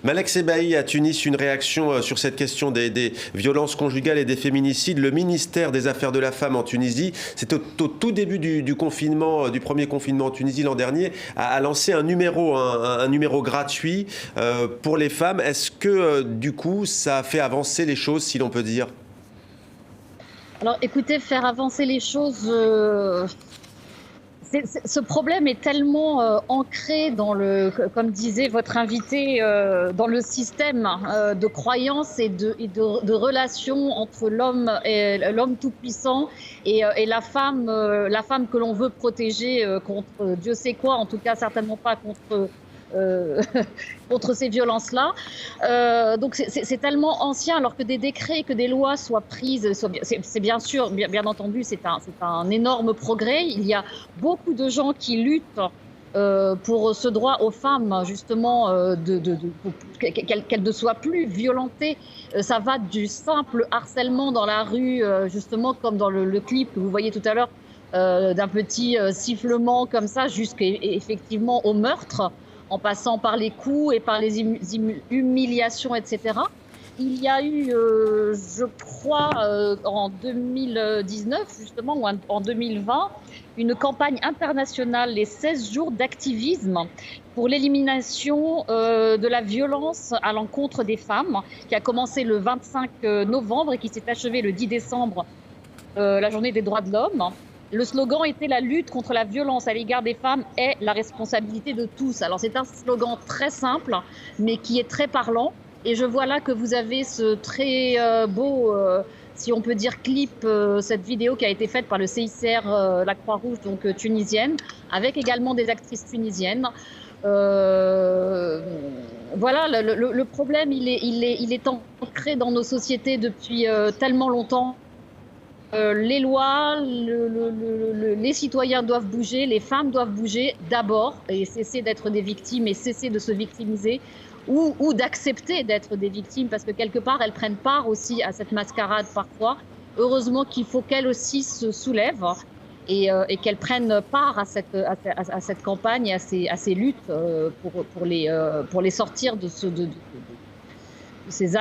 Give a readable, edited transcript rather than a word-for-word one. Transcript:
Malek Sebahi, à Tunis, une réaction sur cette question des violences conjugales et des féminicides. Le ministère des Affaires de la Femme en Tunisie, c'est au tout début du confinement, du premier confinement en Tunisie l'an dernier, a lancé un numéro gratuit pour les femmes. Est-ce que du coup, ça a fait avancer les choses, si l'on peut dire? Alors écoutez, faire avancer les choses, ce problème est tellement ancré dans comme disait votre invité, dans le système de croyances et de relations entre l'homme tout-puissant et la femme que l'on veut protéger contre Dieu sait quoi, en tout cas certainement pas contre euh, contre ces violences-là. Donc c'est tellement ancien, alors que des décrets, que des lois soient prises, c'est bien sûr, bien entendu, c'est un énorme progrès. Il y a beaucoup de gens qui luttent pour ce droit aux femmes, justement, qu'elles ne soient plus violentées. Ça va du simple harcèlement dans la rue, justement, comme dans le clip que vous voyez tout à l'heure, d'un petit sifflement comme ça, jusqu'effectivement au meurtre, en passant par les coups et par les humiliations, etc. Il y a eu, je crois, en 2019, justement, ou en 2020, une campagne internationale, les 16 jours d'activisme pour l'élimination de la violence à l'encontre des femmes, qui a commencé le 25 novembre et qui s'est achevée le 10 décembre, la journée des droits de l'homme. Le slogan était « La lutte contre la violence à l'égard des femmes est la responsabilité de tous ». Alors c'est un slogan très simple, mais qui est très parlant. Et je vois là que vous avez ce très beau, si on peut dire, clip, cette vidéo qui a été faite par le CICR, la Croix-Rouge, donc tunisienne, avec également des actrices tunisiennes. Voilà, le problème, il est ancré dans nos sociétés depuis tellement longtemps. Les lois, les citoyens doivent bouger, les femmes doivent bouger d'abord et cesser d'être des victimes et cesser de se victimiser ou d'accepter d'être des victimes, parce que quelque part elles prennent part aussi à cette mascarade parfois. Heureusement qu'il faut qu'elles aussi se soulèvent et qu'elles prennent part à cette campagne et à ces luttes pour les sortir de ces